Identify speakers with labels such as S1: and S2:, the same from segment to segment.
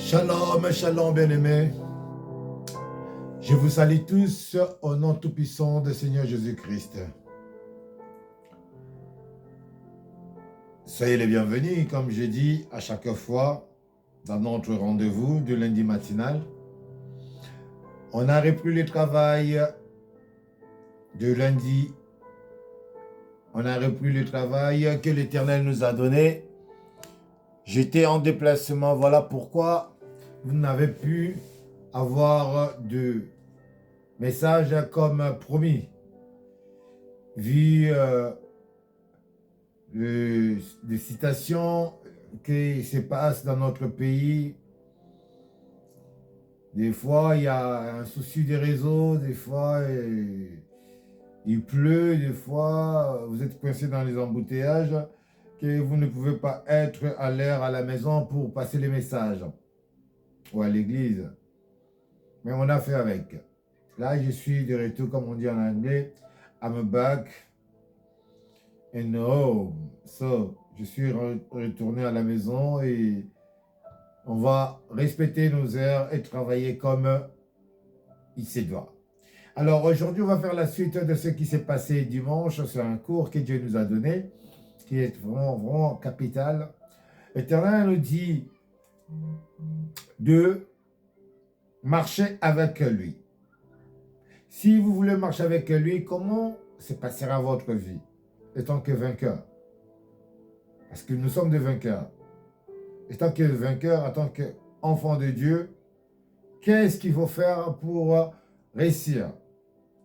S1: Shalom, shalom bien-aimés. Je vous salue tous au nom tout-puissant du Seigneur Jésus-Christ. Soyez les bienvenus, comme j'ai dit à chaque fois, dans notre rendez-vous du lundi matinal. On a repris le travail de lundi. On a repris le travail que l'Éternel nous a donné. J'étais en déplacement, voilà pourquoi vous n'avez pu avoir de messages comme promis. Vu les citations qui se passent dans notre pays, des fois il y a un souci des réseaux, des fois il pleut, des fois vous êtes coincé dans les embouteillages, que vous ne pouvez pas être à l'heure à la maison pour passer les messages ou à l'église. Mais on a fait avec. Là, je suis de retour, comme on dit en anglais, I'm back and home. So, je suis retourné à la maison et on va respecter nos heures et travailler comme il se doit. Alors, aujourd'hui, on va faire la suite de ce qui s'est passé dimanche. C'est un cours que Dieu nous a donné, qui est vraiment capital. L'Éternel nous dit de marcher avec lui. Si vous voulez marcher avec lui, comment se passera votre vie en tant que vainqueur? Parce que nous sommes des vainqueurs. En tant que vainqueur, en tant qu'enfant de Dieu, qu'est-ce qu'il faut faire pour réussir?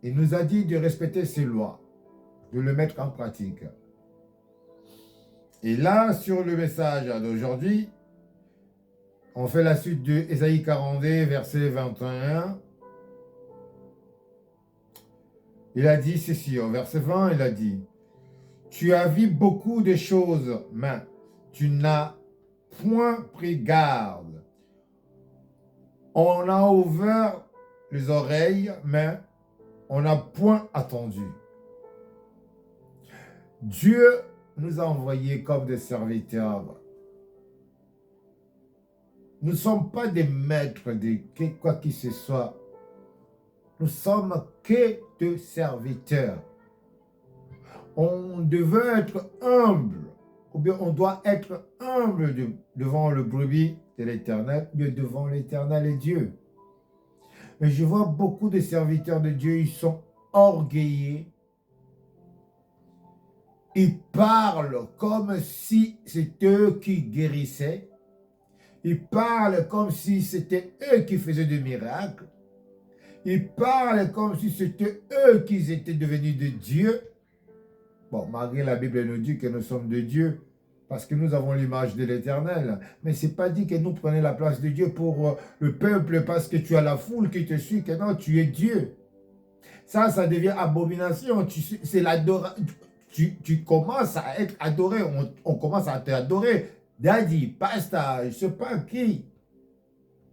S1: Il nous a dit de respecter ses lois, de le mettre en pratique. Et là, sur le message d'aujourd'hui, on fait la suite de Ésaïe 42, verset 21. Il a dit ceci, au verset 20, il a dit, « Tu as vu beaucoup de choses, mais tu n'as point pris garde. On a ouvert les oreilles, mais on n'a point attendu. » Dieu nous a envoyés comme des serviteurs. Nous ne sommes pas des maîtres de quoi que ce soit. Nous sommes que des serviteurs. On devait être humble, ou bien on doit être humble devant le brebis de l'Éternel, bien devant l'Éternel et Dieu. Mais je vois beaucoup de serviteurs de Dieu, ils sont orgueilleux. Ils parlent comme si c'était eux qui guérissaient. Ils parlent comme si c'était eux qui faisaient des miracles. Ils parlent comme si c'était eux qui étaient devenus de Dieu. Bon, malgré la Bible nous dit que nous sommes de Dieu, parce que nous avons l'image de l'Éternel. Mais ce n'est pas dit que nous prenons la place de Dieu pour le peuple, parce que tu as la foule qui te suit, que non, tu es Dieu. Ça devient abomination. C'est l'adoration. Tu commences à être adoré. On commence à t'adorer. Daddy, pasteur, je ne sais pas qui.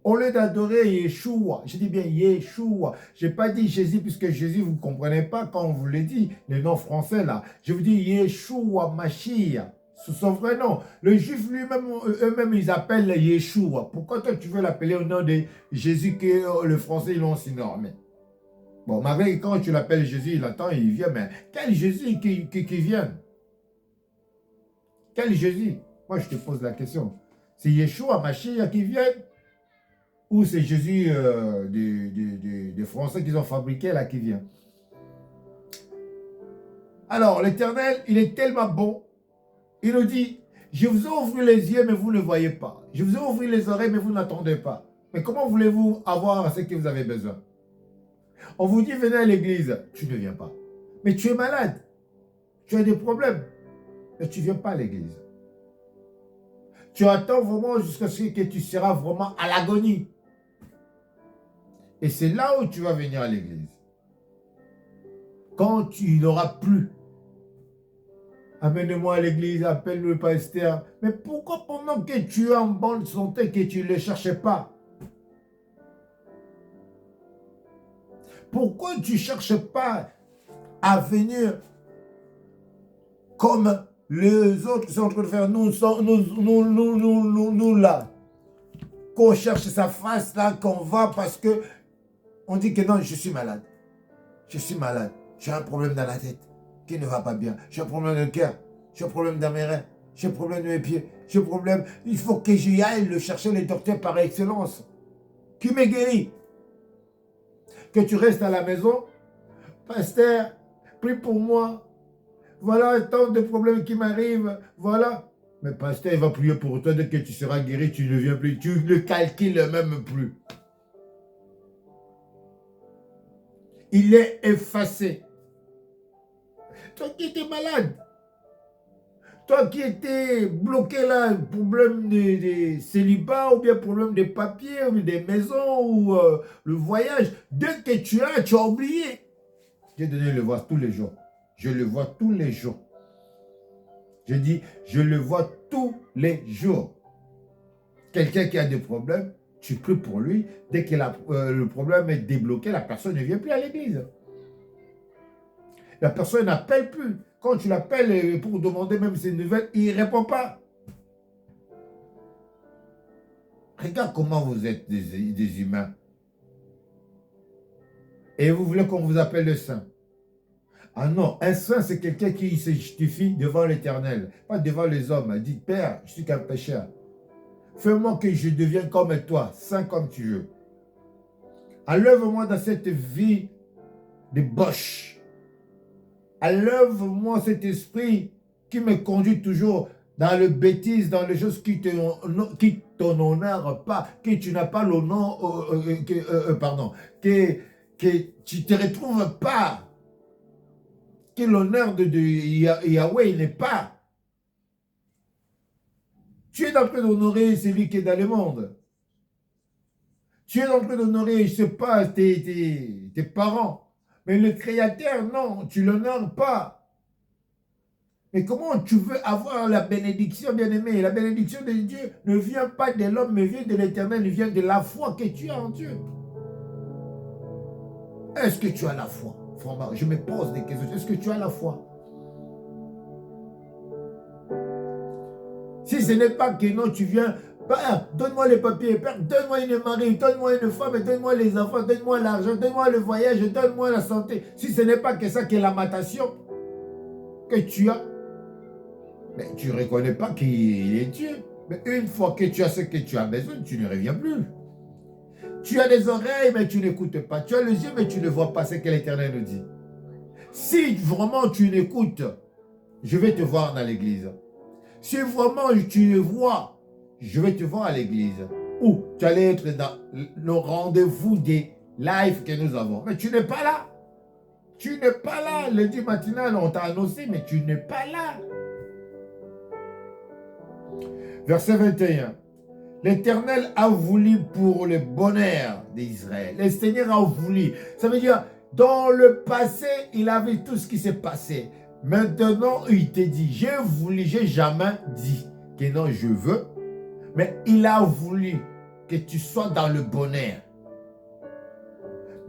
S1: Au lieu d'adorer Yeshua, je dis bien Yeshua. Je n'ai pas dit Jésus, puisque Jésus, vous ne comprenez pas quand on vous le dit, les noms français là. Je vous dis Yeshua Mashiach, c'est son vrai nom. Le juif lui-même, eux-mêmes, ils appellent Yeshua. Pourquoi toi, tu veux l'appeler au nom de Jésus que le français, ils l'ont si normé? Bon, malgré quand tu l'appelles Jésus, il attend, il vient, mais quel Jésus qui vient? Quel Jésus? Moi, je te pose la question. C'est Yeshua Mashiach qui vient? Ou c'est Jésus des Français qu'ils ont fabriqué là qui vient? Alors, l'Éternel, il est tellement bon. Il nous dit, je vous ai ouvert les yeux, mais vous ne voyez pas. Je vous ai ouvert les oreilles, mais vous n'attendez pas. Mais comment voulez-vous avoir ce que vous avez besoin? On vous dit, venez à l'église. Tu ne viens pas. Mais tu es malade. Tu as des problèmes. Mais tu ne viens pas à l'église. Tu attends vraiment jusqu'à ce que tu seras vraiment à l'agonie. Et c'est là où tu vas venir à l'église. Quand tu n'auras plus. Amène-moi à l'église, appelle le pasteur. Mais pourquoi pendant que tu es en bonne santé, que tu ne le cherches pas? Pourquoi tu ne cherches pas à venir comme les autres qui sont en train de faire nous là? qu'on cherche sa face là, qu'on va parce que on dit que non, je suis malade. Je suis malade. J'ai un problème dans la tête qui ne va pas bien. J'ai un problème de cœur. J'ai un problème dans mes reins. J'ai un problème de mes pieds. J'ai un problème. Il faut que j'y aille le chercher le docteur par excellence. Qui me guérit. Que tu restes à la maison. Pasteur, prie pour moi. Voilà tant de problèmes qui m'arrivent. Voilà. Mais pasteur, il va prier pour toi. Dès que tu seras guéri, tu ne viens plus. Tu ne calcules même plus. Il est effacé. Toi qui étais malade. Toi qui étais bloqué là, problème de célibat, ou bien problème des papiers, ou des maisons, ou le voyage. Dès que tu as oublié. J'ai donné le voir tous les jours. Je le vois tous les jours. Je dis, je le vois tous les jours. Quelqu'un qui a des problèmes, tu pries pour lui. Dès que le problème est débloqué, la personne ne vient plus à l'église. La personne n'appelle plus. Quand tu l'appelles pour demander même ses nouvelles, il ne répond pas. Regarde comment vous êtes des humains. Et vous voulez qu'on vous appelle le saint. Ah non, un saint, c'est quelqu'un qui se justifie devant l'Éternel, pas devant les hommes. Il dit, Père, je suis qu'un pécheur. Fais-moi que je devienne comme toi, saint comme tu veux. Enlève-moi dans cette vie de boche. Enlève-moi cet esprit qui me conduit toujours dans le bêtise, dans les choses qui t'honorent pas, que tu n'as pas l'honneur, que tu ne te retrouves pas, que l'honneur de Yahweh n'est pas. Tu es en train d'honorer celui qui est dans le monde. Tu es en train d'honorer, je ne sais pas, tes parents. Mais le Créateur, non, tu ne l'honores pas. Mais comment tu veux avoir la bénédiction, bien-aimé? La bénédiction de Dieu ne vient pas de l'homme, mais vient de l'Éternel, vient de la foi que tu as en Dieu. Est-ce que tu as la foi? Je me pose des questions. Est-ce que tu as la foi? Si ce n'est pas que non, tu viens... Père, donne-moi les papiers, Père, donne-moi une mari, donne-moi une femme, donne-moi les enfants, donne-moi l'argent, donne-moi le voyage, donne-moi la santé. Si ce n'est pas que ça, que la matation que tu as, mais tu ne reconnais pas qu'il est Dieu. Mais une fois que tu as ce que tu as besoin, tu ne reviens plus. Tu as des oreilles, mais tu n'écoutes pas. Tu as les yeux, mais tu ne vois pas ce que l'Éternel nous dit. Si vraiment tu n'écoutes, je vais te voir dans l'église. Si vraiment tu vois, je vais te voir à l'église. Ou tu allais être dans le rendez-vous des lives que nous avons. Mais tu n'es pas là. Tu n'es pas là. Lundi matinal, on t'a annoncé, mais tu n'es pas là. Verset 21. L'Éternel a voulu pour le bonheur d'Israël. Le Seigneur a voulu. Ça veut dire, dans le passé, il avait tout ce qui s'est passé. Maintenant, il te dit, j'ai voulu, j'ai jamais dit que non, je veux. Mais il a voulu que tu sois dans le bonheur.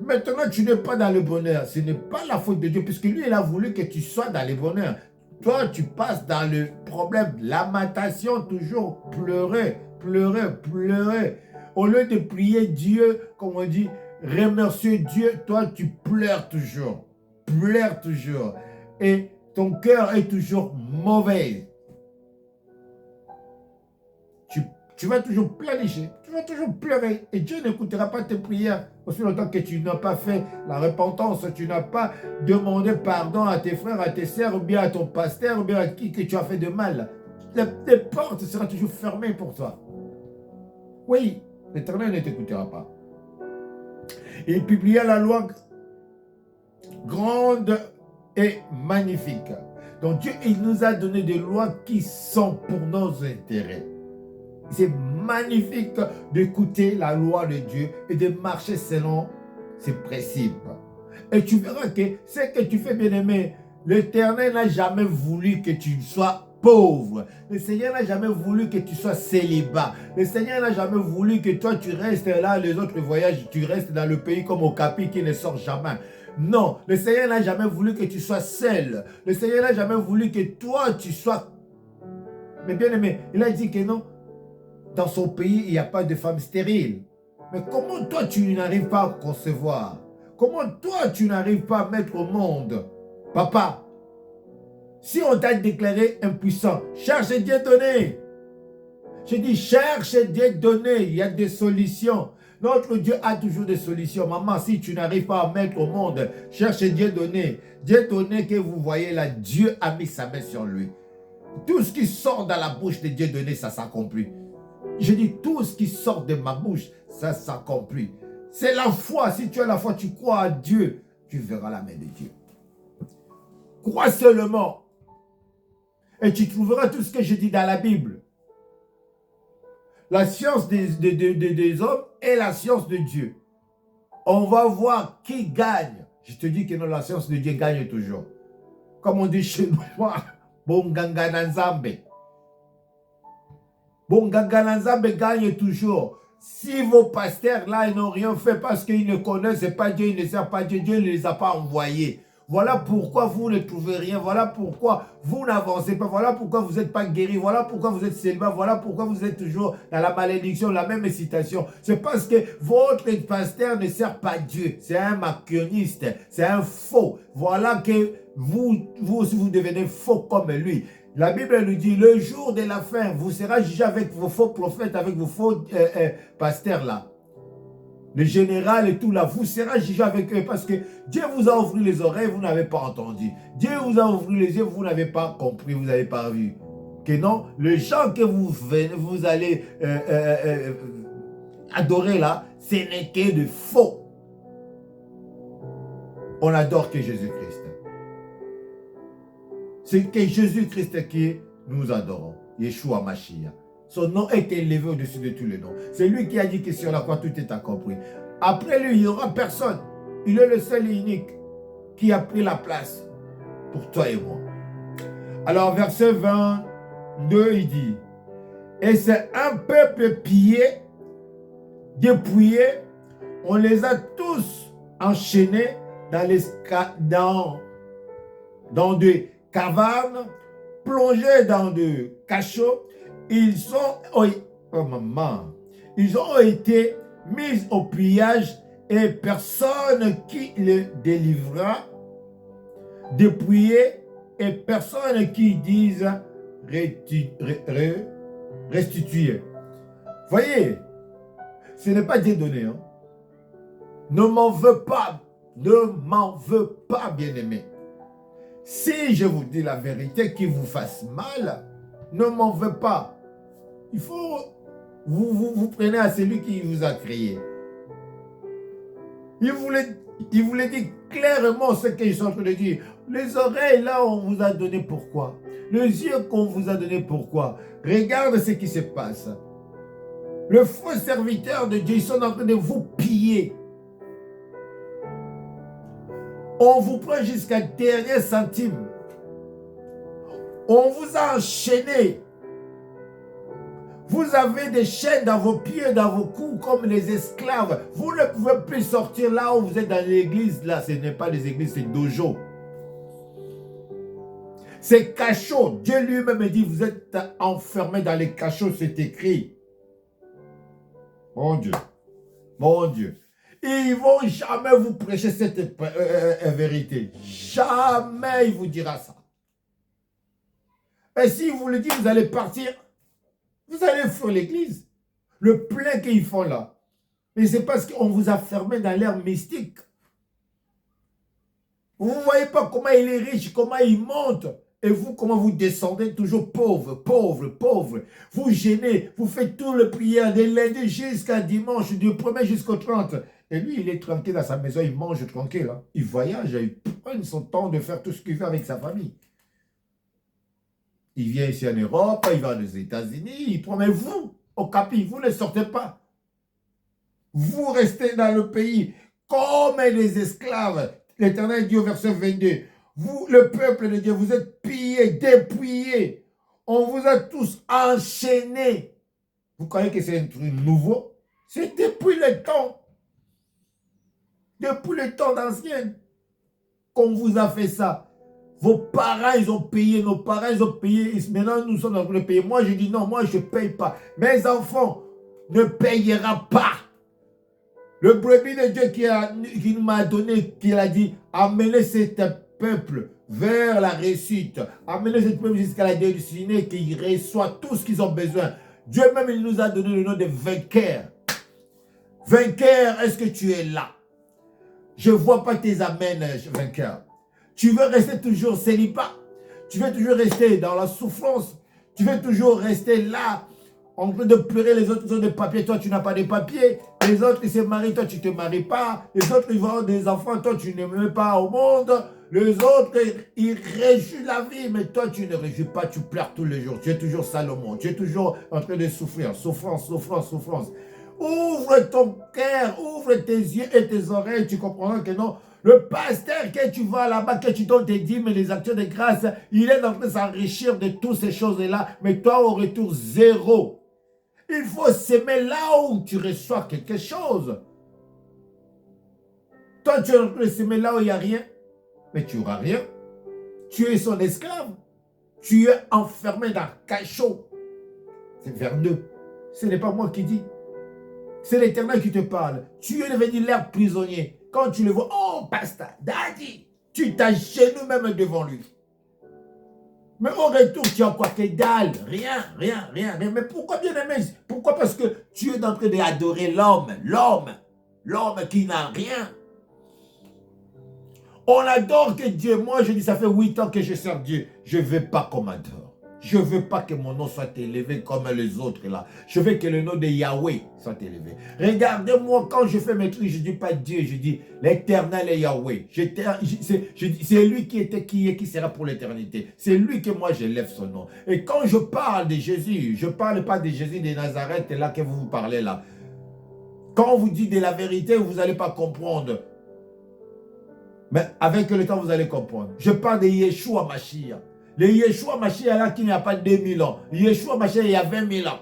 S1: Maintenant, tu n'es pas dans le bonheur. Ce n'est pas la faute de Dieu, puisque lui, il a voulu que tu sois dans le bonheur. Toi, tu passes dans le problème, lamentation, toujours pleurer, pleurer, pleurer. Au lieu de prier Dieu, comme on dit, remercier Dieu, toi, tu pleures toujours. Pleures toujours. Et ton cœur est toujours mauvais. Tu vas toujours planifier, tu vas toujours pleurer. Et Dieu n'écoutera pas tes prières aussi longtemps que tu n'as pas fait la repentance, tu n'as pas demandé pardon à tes frères, à tes sœurs, ou bien à ton pasteur, ou bien à qui que tu as fait de mal. Les portes seront toujours fermées pour toi. Oui, l'Éternel ne t'écoutera pas. Il publia la loi grande et magnifique. Donc Dieu, il nous a donné des lois qui sont pour nos intérêts. C'est magnifique d'écouter la loi de Dieu et de marcher selon ses principes. Et tu verras que ce que tu fais, bien-aimé, l'Éternel n'a jamais voulu que tu sois pauvre. Le Seigneur n'a jamais voulu que tu sois célibat. Le Seigneur n'a jamais voulu que toi, tu restes là, les autres voyages, tu restes dans le pays comme au Capi qui ne sort jamais. Non, le Seigneur n'a jamais voulu que tu sois seul. Le Seigneur n'a jamais voulu que toi, tu sois... Mais bien-aimé, il a dit que non. dans son pays, il n'y a pas de femme stérile. Mais comment toi, tu n'arrives pas à concevoir? Comment toi, tu n'arrives pas à mettre au monde? Papa, si on t'a déclaré impuissant, cherche Dieu donné. Je dis, cherche Dieu donné. Il y a des solutions. Notre Dieu a toujours des solutions. Maman, si tu n'arrives pas à mettre au monde, cherche Dieu donné. Dieu donné que vous voyez là, Dieu a mis sa main sur lui. Tout ce qui sort dans la bouche de Dieu donné, ça s'accomplit. Je dis, tout ce qui sort de ma bouche, ça s'accomplit. C'est la foi. Si tu as la foi, tu crois à Dieu, tu verras la main de Dieu. Crois seulement. Et tu trouveras tout ce que je dis dans la Bible. La science des hommes et la science de Dieu. On va voir qui gagne. Je te dis que non, la science de Dieu gagne toujours. Comme on dit chez moi, Bonganga Nanzambe. Bonganga Nanzambe gagne toujours. Si vos pasteurs là, ils n'ont rien fait parce qu'ils ne connaissent pas Dieu, ils ne savent pas Dieu, Dieu ne les a pas envoyés. Voilà pourquoi vous ne trouvez rien. Voilà pourquoi vous n'avancez pas. Voilà pourquoi vous n'êtes pas guéri. Voilà pourquoi vous êtes célibat. Voilà pourquoi vous êtes toujours dans la malédiction, la même citation. C'est parce que votre pasteur ne sert pas Dieu. C'est un macroniste. C'est un faux. Voilà que vous aussi vous devenez faux comme lui. La Bible nous dit, le jour de la fin, vous serez jugé avec vos faux prophètes, avec vos faux pasteurs là. Le général et tout là, vous serez jugé avec eux parce que Dieu vous a ouvert les oreilles, vous n'avez pas entendu. Dieu vous a ouvert les yeux, vous n'avez pas compris, vous n'avez pas vu. Que non, les gens que vous allez adorer là, ce n'est que de faux. On adore que Jésus-Christ. C'est que Jésus-Christ qui nous adorons. Yeshua Mashiach. Son nom est élevé au-dessus de tous les noms. C'est lui qui a dit que sur la croix, tout est accompli. Après lui, il n'y aura personne. Il est le seul et unique qui a pris la place pour toi et moi. Alors, verset 22, il dit, « Et c'est un peuple pillé, dépouillé, on les a tous enchaînés dans des cavernes, plongés dans des cachots. Ils ont été mis au pillage et personne qui les délivra, dépouillés et personne qui dise restituer. Voyez, ce n'est pas Dieu donné. Hein? Ne m'en veux pas, bien-aimé. Si je vous dis la vérité qui vous fasse mal, ne m'en veux pas. Il faut, vous prenez à celui qui vous a créé. Il voulait dire clairement ce qu'ils sont en train de dire. Les oreilles, là, on vous a donné pourquoi? Les yeux qu'on vous a donné pourquoi? Regarde ce qui se passe. Le faux serviteur de Dieu, ils sont en train de vous piller. On vous prend jusqu'à dernier centime. On vous a enchaîné. Vous avez des chaînes dans vos pieds, dans vos coups, comme les esclaves. Vous ne pouvez plus sortir là où vous êtes dans l'église. Là, ce n'est pas les églises, c'est dojo. C'est cachot. Dieu lui-même dit, vous êtes enfermés dans les cachots, c'est écrit. Mon Dieu. Mon Dieu. Ils ne vont jamais vous prêcher cette vérité. Jamais il vous dira ça. Et si vous le dites, vous allez partir. Vous allez fuir l'église. Le plein qu'ils font là. Mais c'est parce qu'on vous a fermé dans l'ère mystique. Vous ne voyez pas comment il est riche, comment il monte. Et vous, comment vous descendez toujours pauvre, pauvre, pauvre. Vous gênez, vous faites tout le prière de lundi jusqu'à dimanche, du 1er jusqu'au 30. Et lui, il est tranquille dans sa maison, il mange tranquille. Hein. Il voyage, il prend son temps de faire tout ce qu'il veut avec sa famille. Il vient ici en Europe, il va aux États-Unis, il prend. Mais vous, au Capi, vous ne sortez pas. Vous restez dans le pays comme des esclaves. L'Éternel dit au verset 22, vous, le peuple de Dieu, vous êtes pillés, dépouillés. On vous a tous enchaînés. Vous croyez que c'est un truc nouveau? C'est depuis le temps. Depuis le temps d'ancien qu'on vous a fait ça. Vos parents, ils ont payé, nos parents, ils ont payé. Maintenant, nous sommes en train de payer. Moi, je dis non, moi, je ne paye pas. Mes enfants ne payera pas. Le brebis de Dieu qui m'a donné, qui a dit, amenez cet peuple vers la réussite. Amenez cet peuple jusqu'à la destinée, qu'ils reçoivent tout ce qu'ils ont besoin. Dieu même, il nous a donné le nom de vainqueur. Vainqueur, est-ce que tu es là? Je ne vois pas tes amens, vainqueur. Tu veux rester toujours célibat. Tu veux toujours rester dans la souffrance. Tu veux toujours rester là, en train de pleurer. Les autres, ils ont des papiers, toi, tu n'as pas de papiers. Les autres, ils se marient, toi, tu ne te maries pas. Les autres, ils vont avoir des enfants, toi, tu ne mets pas au monde. Les autres, ils réjouissent la vie, mais toi, tu ne réjouis pas, tu pleures tous les jours. Tu es toujours Salomon. Tu es toujours en train de souffrir. Souffrance, souffrance, souffrance. Ouvre ton cœur, ouvre tes yeux et tes oreilles, tu comprendras que non. Le pasteur que tu vas là-bas, que tu donnes tes dîmes et les actions de grâce, il est en train de s'enrichir de toutes ces choses-là, mais toi, au retour, zéro. Il faut s'aimer là où tu reçois quelque chose. Toi, tu es en train de s'aimer là où il n'y a rien, mais tu n'auras rien. Tu es son esclave. Tu es enfermé dans un cachot. C'est vers nous. Ce n'est pas moi qui dis. C'est l'Éternel qui te parle. Tu es devenu l'air prisonnier. Quand tu le vois, oh, pasteur, daddy, tu t'agenouilles même devant lui. Mais au retour, tu as quoi que dalle? Rien, rien, rien, rien. Mais pourquoi, bien aimé? Pourquoi? Parce que tu es en train d'adorer l'homme qui n'a rien. On adore que Dieu. Moi, je dis, ça fait 8 ans que je sers Dieu. Je ne veux pas qu'on m'adore. Je ne veux pas que mon nom soit élevé comme les autres là. Je veux que le nom de Yahweh soit élevé. Regardez-moi, quand je fais mes trucs, je ne dis pas Dieu, je dis l'Éternel est Yahweh. C'est lui qui était, qui est, qui sera pour l'éternité. C'est lui que moi, j'élève son nom. Et quand je parle de Jésus, je ne parle pas de Jésus de Nazareth, là que vous parlez là. Quand on vous dit de la vérité, vous n'allez pas comprendre. Mais avec le temps, vous allez comprendre. Je parle de Yeshua Mashiach. Le Yeshua Mashiach là qui n'y a pas 2000 ans. Le Yeshua Mashiach, il y a 20 000 ans.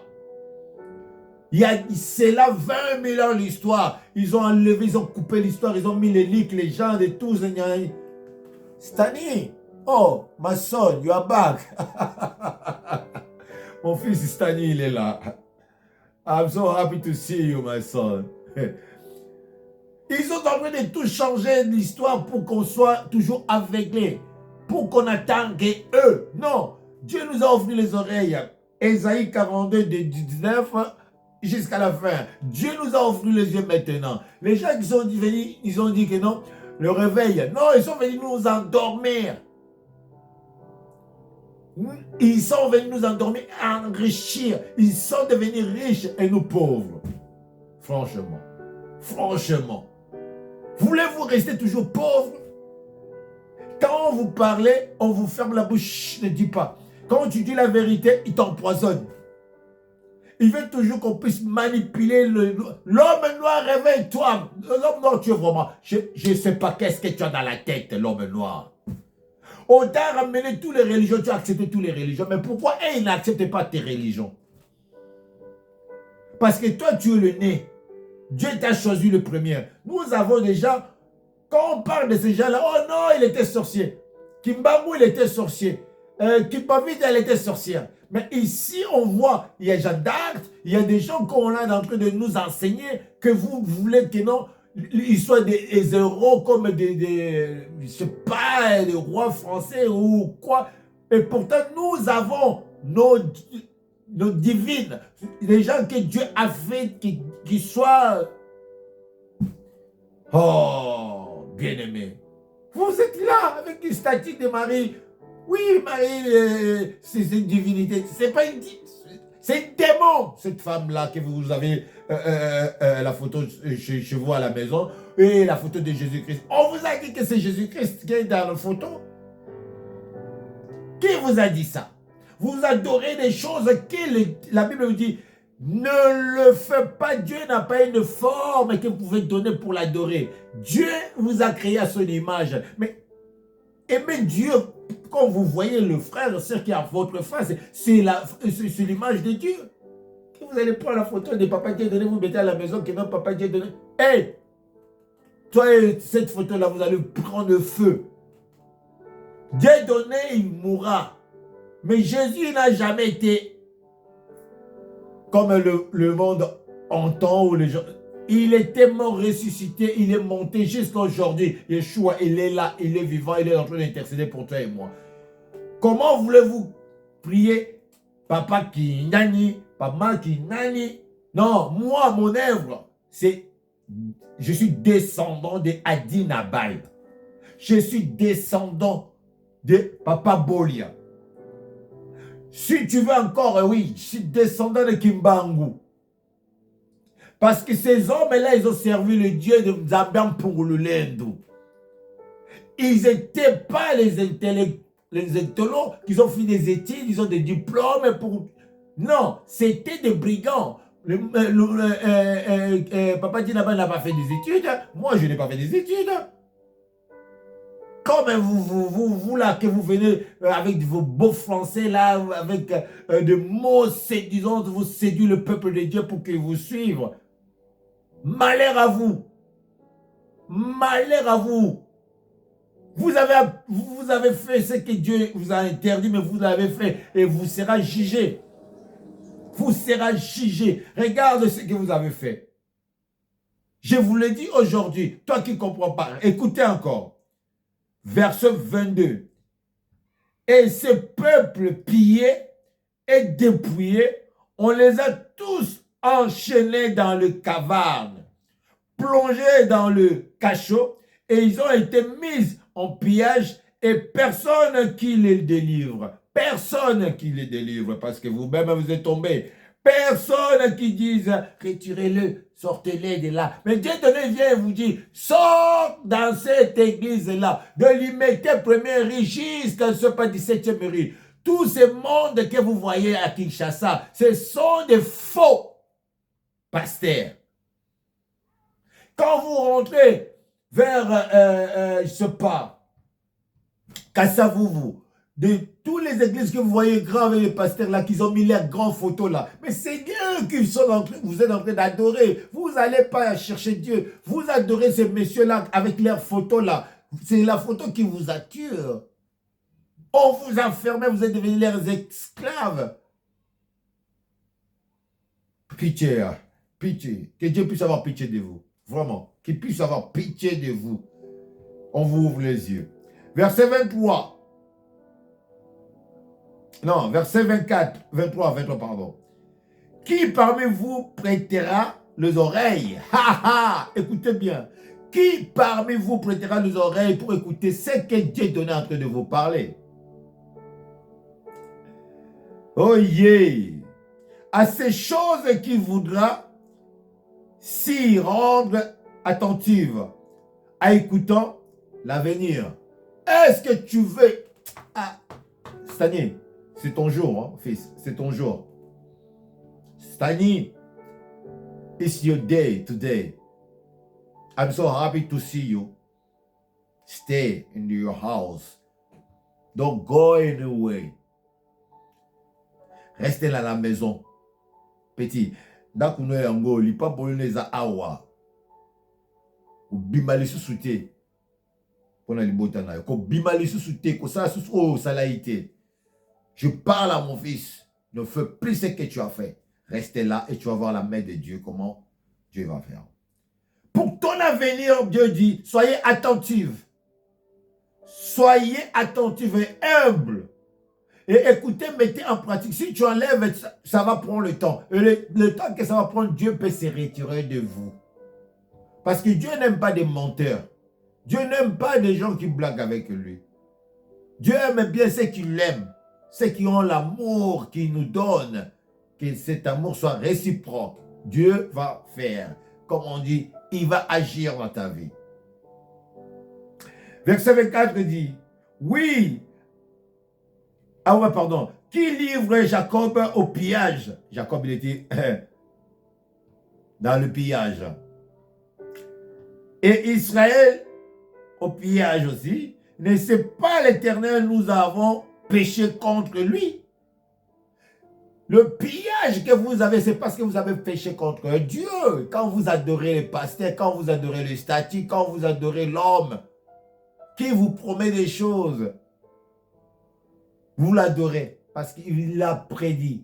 S1: C'est là 20 000 ans l'histoire. Ils ont enlevé, ils ont coupé l'histoire, ils ont mis les leaks, les gens, de tous. Stani, oh, my son, you are back. Mon fils Stani, il est là. I'm so happy to see you, my son. Ils ont en train de tout changer l'histoire pour qu'on soit toujours aveuglé. Pour qu'on attende eux. Non. Dieu nous a offert les oreilles. Ésaïe 42, de 19 jusqu'à la fin. Dieu nous a offert les yeux maintenant. Les gens qui sont venus, ils ont dit que non, le réveil. Non, ils sont venus nous endormir. Ils sont venus nous endormir, enrichir. Ils sont devenus riches et nous pauvres. Franchement. Franchement. Voulez-vous rester toujours pauvres? Quand vous parlez, on vous ferme la bouche, ne dis pas. Quand tu dis la vérité, il t'empoisonne. Il veut toujours qu'on puisse manipuler l'homme noir, réveille-toi. L'homme noir, tu es vraiment... Je ne sais pas qu'est-ce que tu as dans la tête, l'homme noir. On t'a ramené toutes les religions, tu as accepté toutes les religions. Mais pourquoi ils n'acceptent pas tes religions? Parce que toi, tu es le né. Dieu t'a choisi le premier. Nous avons déjà... Quand on parle de ces gens-là, oh non, il était sorcier. Kimbamou, il était sorcier. Kimbavide, elle était sorcière. Mais ici, on voit, il y a Jeanne d'Arc, il y a des gens qu'on est en train de nous enseigner que vous voulez que non, ils soient des héros comme je ne sais pas, des rois français ou quoi. Et pourtant, nous avons nos divines, les gens que Dieu a fait qui soient... Oh, bien-aimé. Vous êtes là avec une statue de Marie. Oui, Marie, c'est une divinité. C'est pas une divinité. C'est un démon, cette femme-là, que vous avez la photo chez vous à la maison, et la photo de Jésus-Christ. On vous a dit que c'est Jésus-Christ qui est dans la photo. Qui vous a dit ça? Vous adorez des choses que la Bible vous dit, ne le faites pas. Dieu n'a pas une forme que vous pouvez donner pour l'adorer. Dieu vous a créé à son image. Mais aimez Dieu. Quand vous voyez le frère, ce qui est à votre face, c'est l'image de Dieu. Que vous allez prendre la photo de Papa Dieu donné, vous mettez à la maison que non, Papa Dieu donné. Hey, toi, cette photo-là, vous allez prendre le feu. Dieu donné, il mourra. Mais Jésus n'a jamais été comme le monde entend ou les gens. Il était mort, ressuscité, il est monté jusqu'à aujourd'hui. Yeshua, il est là, il est vivant, il est en train d'intercéder pour toi et moi. Comment voulez-vous prier papa qui nani, papa qui nani? Non, moi, mon œuvre, c'est, je suis descendant de Adi Nabal. Je suis descendant de Papa Bolia. Si tu veux encore, oui, je suis descendant de Kimbangu. Parce que ces hommes-là, ils ont servi le Dieu de Nzambian pour le Lendo. Ils n'étaient pas les intellectuels qui ont fait des études, ils ont des diplômes pour... Non, c'était des brigands. Papa Dinaba n'a pas fait des études. Moi, je n'ai pas fait des études. Comme vous là, que vous venez avec vos beaux français là, avec des mots séduisants, vous séduisez le peuple de Dieu pour qu'il vous suive. Malheur à vous. Malheur à vous. Vous avez fait ce que Dieu vous a interdit, mais vous l'avez fait et vous serez jugé. Vous serez jugé. Regarde ce que vous avez fait. Je vous le dis aujourd'hui, toi qui ne comprends pas, écoutez encore. Verset 22. Et ce peuple pillé et dépouillé, on les a tous enchaînés dans le caverne, plongés dans le cachot, et ils ont été mis en pillage, et personne qui les délivre. Personne qui les délivre, parce que vous-même vous êtes tombés. Personne qui dise, retirez-le, sortez-les de là. Mais Dieu donné vient et vous dit, sors dans cette église-là, de l'immédiat premier riz jusqu'à ce pas 17e riz. Tous ces mondes que vous voyez à Kinshasa, ce sont des faux pasteurs. Quand vous rentrez vers, je ne sais pas, Kassavuvu, de toutes les églises que vous voyez grands avec les pasteurs là, qui ont mis leurs grandes photos là. Mais c'est Dieu qui sont en train, vous êtes en train d'adorer. Vous n'allez pas chercher Dieu. Vous adorez ces messieurs-là avec leurs photos là. C'est la photo qui vous attire. On vous enfermait, vous êtes devenus leurs esclaves. Pitié, pitié. Que Dieu puisse avoir pitié de vous. Vraiment. Qu'il puisse avoir pitié de vous. On vous ouvre les yeux. Verset 23. Non, verset 24, 23, pardon. Qui parmi vous prêtera les oreilles? Ha ha! Écoutez bien. Qui parmi vous prêtera les oreilles pour écouter ce que Dieu est en train de vous parler? Oh yeah! À ces choses qu'il voudra s'y rendre attentive, à écoutant l'avenir. Est-ce que tu veux... Ah, Stani, c'est ton jour, hein, fils. C'est ton jour. Stani, it's your day today. I'm so happy to see you. Stay in your house. Don't go anywhere. Restez là à la maison. Petit. Ndakuno yango, li pa boloneza awa. Ou bimali sous-souté. Pona li botana. Ko bimali sous-souté. Ko ça sous-souté. Ça l'a été. Je parle à mon fils. Ne fais plus ce que tu as fait. Restez là et tu vas voir la main de Dieu. Comment Dieu va faire. Pour ton avenir, Dieu dit, soyez attentifs. Soyez attentifs et humbles. Et écoutez, mettez en pratique. Si tu enlèves, ça va prendre le temps. Et le temps que ça va prendre, Dieu peut se retirer de vous. Parce que Dieu n'aime pas des menteurs. Dieu n'aime pas des gens qui blaguent avec lui. Dieu aime bien ceux qui l'aiment. Ceux qui ont l'amour qu'il nous donne, que cet amour soit réciproque. Dieu va faire. Comme on dit, il va agir dans ta vie. Verset 24 dit, oui, ah ouais, pardon, qui livre Jacob au pillage? Jacob, il était dans le pillage. Et Israël au pillage aussi. Ne sait pas l'Éternel, nous avons péché contre lui. Le pillage que vous avez, c'est parce que vous avez péché contre Dieu. Quand vous adorez les pasteurs, quand vous adorez les statues, quand vous adorez l'homme qui vous promet des choses. Vous l'adorez parce qu'il l'a prédit.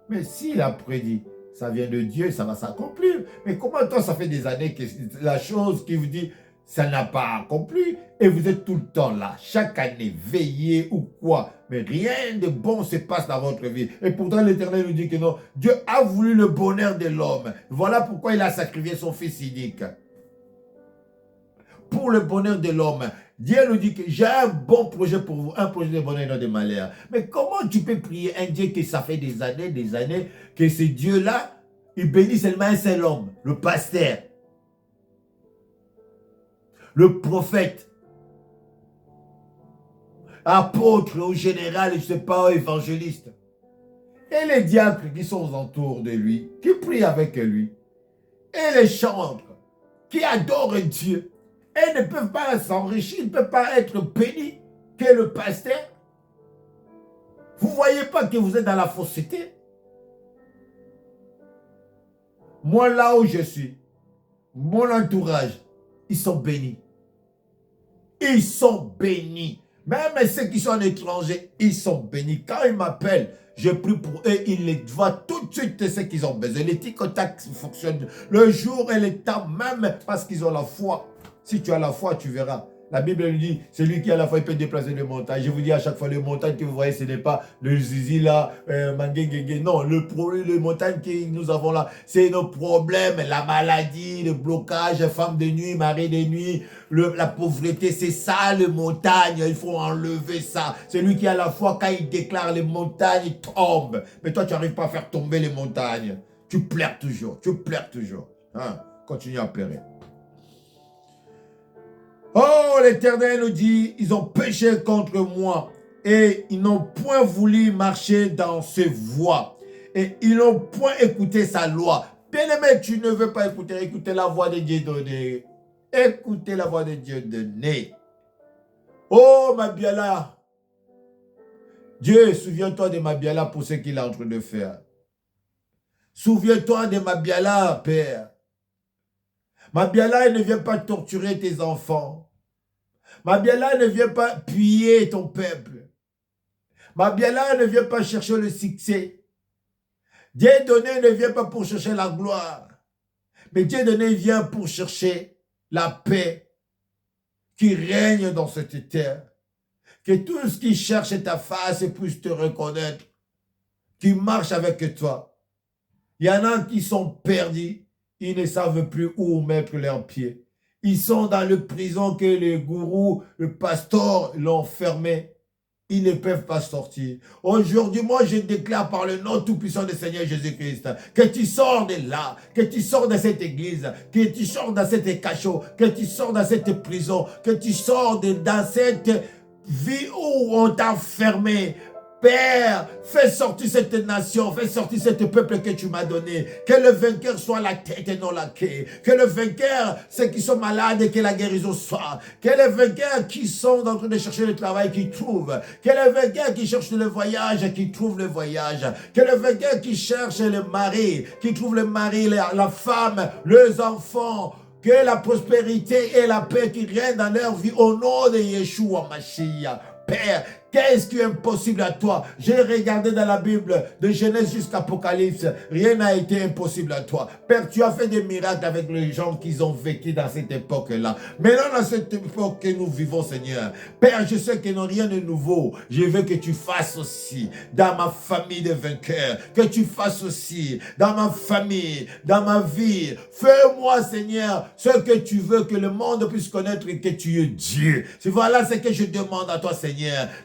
S1: Mais s'il a prédit, ça vient de Dieu, ça va s'accomplir. Mais comment toi, ça fait des années que la chose qui vous dit, ça n'a pas accompli, et vous êtes tout le temps là, chaque année, veillé ou quoi, mais rien de bon se passe dans votre vie. Et pourtant, l'Éternel nous dit que non, Dieu a voulu le bonheur de l'homme. Voilà pourquoi il a sacrifié son fils unique. Pour le bonheur de l'homme. Dieu nous dit que j'ai un bon projet pour vous, un projet de bonheur et non de malheur. Mais comment tu peux prier un Dieu que ça fait des années, que ce Dieu-là, il bénit seulement un seul homme, le pasteur, le prophète, apôtre ou général, je ne sais pas, évangéliste. Et les diacres qui sont autour de lui, qui prient avec lui. Et les chantres qui adorent Dieu. Et ne peuvent pas s'enrichir, ne peuvent pas être bénis que le pasteur. Vous ne voyez pas que vous êtes dans la fausseté? Moi, là où je suis, mon entourage, ils sont bénis. Ils sont bénis. Même ceux qui sont étrangers, ils sont bénis. Quand ils m'appellent, je prie pour eux, ils les voient tout de suite ce qu'ils ont besoin. Les petits contacts fonctionnent le jour et le temps même parce qu'ils ont la foi. Si tu as la foi, tu verras. La Bible nous dit, celui qui a la foi, il peut déplacer les montagnes. Je vous dis à chaque fois, les montagnes que vous voyez, ce n'est pas le zizi là, mangué. Non, les montagnes que nous avons là, c'est nos problèmes, la maladie, le blocage, femme de nuit, mari de nuit, la pauvreté, c'est ça les montagnes. Il faut enlever ça. Celui qui a la foi, quand il déclare les montagnes, tombent. Mais toi, tu n'arrives pas à faire tomber les montagnes. Tu pleures toujours, Hein? Continue à pleurer. Oh, l'Éternel nous dit, ils ont péché contre moi et ils n'ont point voulu marcher dans ses voies et ils n'ont point écouté sa loi. Bien-aimé, tu ne veux pas écouter la voix de Dieu donnée. Écoutez la voix de Dieu donnée. Oh, Mabiala. Dieu, souviens-toi de Mabiala pour ce qu'il est en train de faire. Souviens-toi de Mabiala, Père. Mabiala, il ne vient pas torturer tes enfants. Mabiala ne vient pas piller ton peuple. Mabiala ne vient pas chercher le succès. Dieu donné ne vient pas pour chercher la gloire. Mais Dieu donné vient pour chercher la paix qui règne dans cette terre. Que tout ce qui cherche ta face puisse te reconnaître. Qui marche avec toi. Il y en a qui sont perdus. Ils ne savent plus où mettre leurs pieds. Ils sont dans le prison que les gourous, le pasteur l'ont fermé. Ils ne peuvent pas sortir. Aujourd'hui, moi, je déclare par le nom tout-puissant du Seigneur Jésus-Christ que tu sors de là, que tu sors de cette église, que tu sors dans cette cachot, que tu sors dans cette prison, que tu sors dans cette vie où on t'a fermé. Père, fais sortir cette nation, fais sortir ce peuple que tu m'as donné. Que le vainqueur soit la tête et non la queue. Que le vainqueur, ceux qui sont malades, et que la guérison soit. Que les vainqueurs qui sont en train de chercher le travail, qui trouvent. Que les vainqueurs qui cherchent le voyage, qui trouvent le voyage. Que les vainqueurs qui cherchent le mari, qui trouvent le mari, la femme, les enfants. Que la prospérité et la paix qui règnent dans leur vie au nom de Yeshua Mashiach. Père, qu'est-ce qui est impossible à toi? J'ai regardé dans la Bible, de Genèse jusqu'à Apocalypse, rien n'a été impossible à toi. Père, tu as fait des miracles avec les gens qui ont vécu dans cette époque-là. Maintenant, dans cette époque que nous vivons, Seigneur, Père, je sais qu'il n'y a rien de nouveau. Je veux que tu fasses aussi dans ma famille de vainqueurs, que tu fasses aussi dans ma famille, dans ma vie. Fais-moi, Seigneur, ce que tu veux, que le monde puisse connaître que tu es Dieu. Voilà ce que je demande à toi, Seigneur.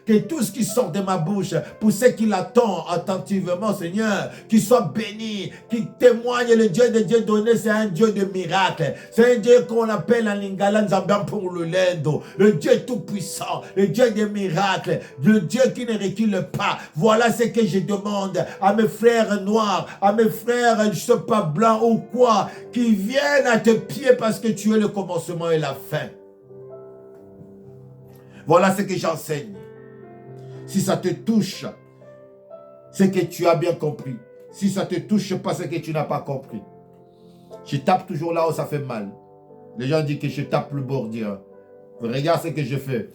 S1: Que tout ce qui sort de ma bouche, pour ceux qui l'attendent attentivement, Seigneur, qu'il soit béni, qu'il témoigne le Dieu de Dieu donné, c'est un Dieu de miracles. C'est un Dieu qu'on appelle en lingala Nzambe pour le lendo, le Dieu tout-puissant, le Dieu des miracles, le Dieu qui ne recule pas. Voilà ce que je demande à mes frères noirs, à mes frères, je ne sais pas, blancs ou quoi, qui viennent à tes pieds parce que tu es le commencement et la fin. Voilà ce que j'enseigne. Si ça te touche, c'est que tu as bien compris. Si ça te touche pas, c'est que tu n'as pas compris. Je tape toujours là où ça fait mal. Les gens disent que je tape le bordure. Regarde ce que je fais.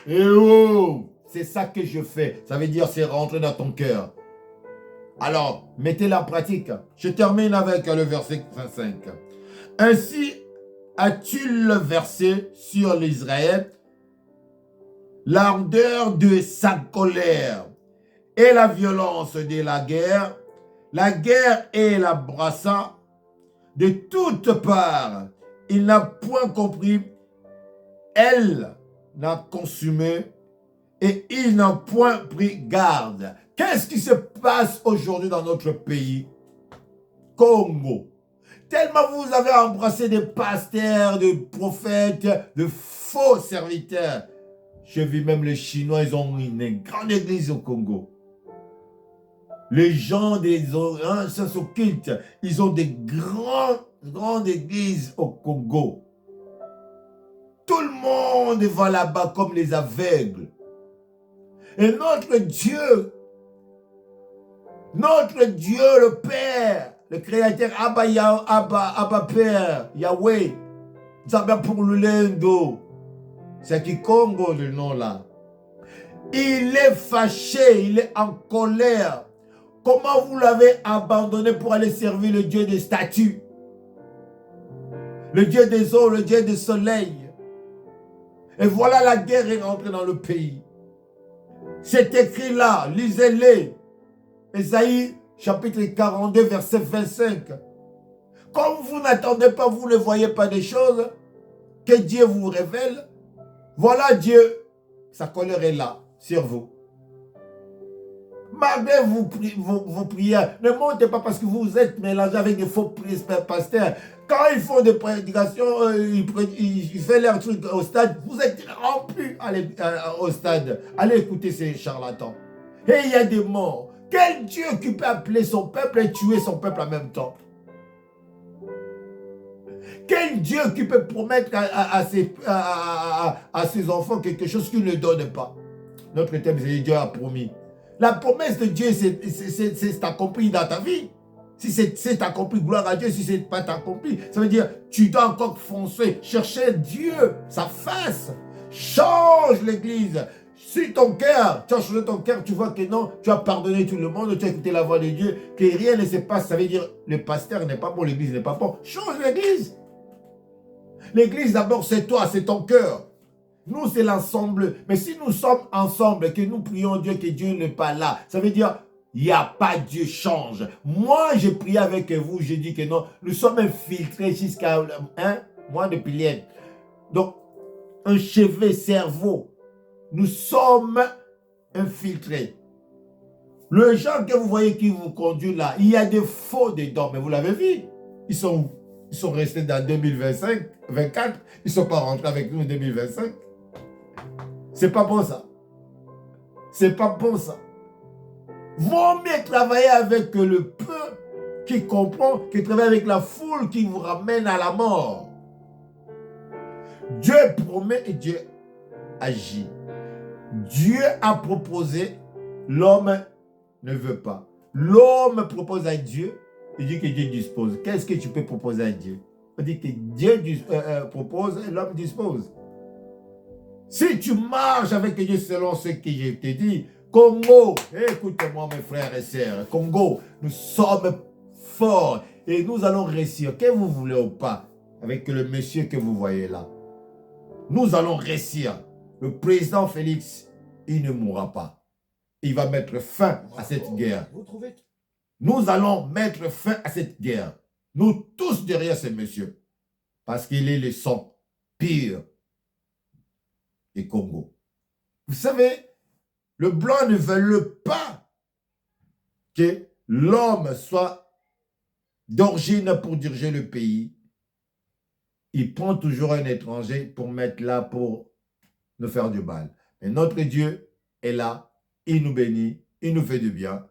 S1: Et oh, c'est ça que je fais. Ça veut dire c'est rentrer dans ton cœur. Alors, mettez-la en pratique. Je termine avec le verset 25. Ainsi a-t-il versé sur l'Israël l'ardeur de sa colère et la violence de la guerre et la brassa de toutes parts. Il n'a point compris, elle n'a consumé et il n'a point pris garde. Qu'est-ce qui se passe aujourd'hui dans notre pays? Congo. Tellement vous avez embrassé des pasteurs, des prophètes, de faux serviteurs. Je vis même les Chinois, ils ont une grande église au Congo. Les gens des anciens occultes, ils ont des grandes églises au Congo. Tout le monde va là-bas comme les aveugles. Et notre Dieu, le Père, le Créateur, Abba Père, Yahweh, Zaba pour le Lendo, c'est qui Congo le nom là. Il est fâché, il est en colère. Comment vous l'avez abandonné pour aller servir le Dieu des statues, le Dieu des eaux, le Dieu du soleil. Et voilà, la guerre est rentrée dans le pays. C'est écrit là, lisez-les. Ésaïe chapitre 42, verset 25. Comme vous n'attendez pas, vous ne voyez pas des choses que Dieu vous révèle, voilà Dieu, sa colère est là, sur vous. Malgré vos prières, ne montez pas parce que vous êtes mélangés avec des faux pasteurs. Quand ils font des prédications, ils font leur truc au stade, vous êtes remplis au stade. Allez écouter ces charlatans. Et il y a des morts. Quel Dieu qui peut appeler son peuple et tuer son peuple en même temps? Quel Dieu qui peut promettre à ses enfants quelque chose qu'il ne donne pas? Notre thème, c'est Dieu a promis. La promesse de Dieu, c'est accompli dans ta vie. Si c'est accompli, gloire à Dieu. Si ce n'est pas accompli, ça veut dire tu dois encore foncer, chercher Dieu, sa face. Change l'église. Si ton cœur, tu as changé ton cœur, tu vois que non, tu as pardonné tout le monde, tu as écouté la voix de Dieu, que rien ne se passe, ça veut dire le pasteur n'est pas bon, l'église n'est pas bon. Change l'église. L'église d'abord c'est toi, c'est ton cœur. Nous, c'est l'ensemble. Mais si nous sommes ensemble, que nous prions Dieu, que Dieu n'est pas là, ça veut dire, il n'y a pas Dieu change. Moi, j'ai prié avec vous, j'ai dit que non, nous sommes infiltrés jusqu'à mois de pilier. Donc, un chevet cerveau. Nous sommes infiltrés. Le gens que vous voyez qui vous conduit là, il y a des faux dedans, mais vous l'avez vu. Ils sont où? Ils sont restés dans 2025, 24. Ils ne sont pas rentrés avec nous en 2025. C'est pas bon ça. C'est pas bon ça. Vaut mieux travailler avec le peu qui comprend que travailler avec la foule qui vous ramène à la mort. Dieu promet et Dieu agit. Dieu a proposé, l'homme ne veut pas. L'homme propose à Dieu, il dit que Dieu dispose. Qu'est-ce que tu peux proposer à Dieu? On dit que Dieu propose et l'homme dispose. Si tu marches avec Dieu selon ce que je t'ai dit, Congo, écoute-moi mes frères et sœurs, Congo, nous sommes forts et nous allons réussir, que vous voulez ou pas, avec le monsieur que vous voyez là. Nous allons réussir. Le président Félix, il ne mourra pas. Il va mettre fin à cette guerre. Nous allons mettre fin à cette guerre. Nous tous derrière ce monsieur. Parce qu'il est le sang pire du Congo. Vous savez, le blanc ne veut pas que l'homme soit d'origine pour diriger le pays. Il prend toujours un étranger pour mettre là pour nous faire du mal. Mais notre Dieu est là, il nous bénit, il nous fait du bien.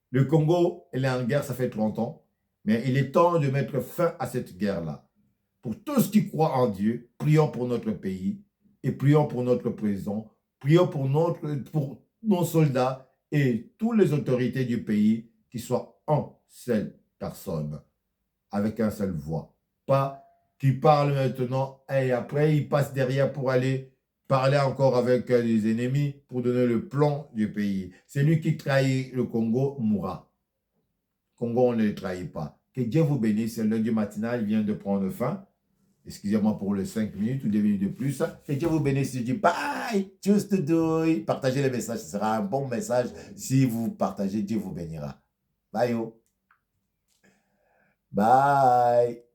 S1: Le Congo, il est en guerre, ça fait 30 ans. Mais il est temps de mettre fin à cette guerre-là. Pour tous qui croient en Dieu, prions pour notre pays et prions pour notre président, prions pour nos soldats et toutes les autorités du pays qui soient en seule personne, avec un seul voix. Pas qui parle maintenant et après il passe derrière pour aller parlait encore avec les ennemis pour donner le plan du pays. Celui qui trahit le Congo mourra. Congo, on ne le trahit pas. Que Dieu vous bénisse. Le lundi matinal vient de prendre fin. Excusez-moi pour les 5 minutes ou 2 minutes de plus. Que Dieu vous bénisse. Je dis bye. Just do it. Partagez le message. Ce sera un bon message. Si vous partagez, Dieu vous bénira. Bye. Bye.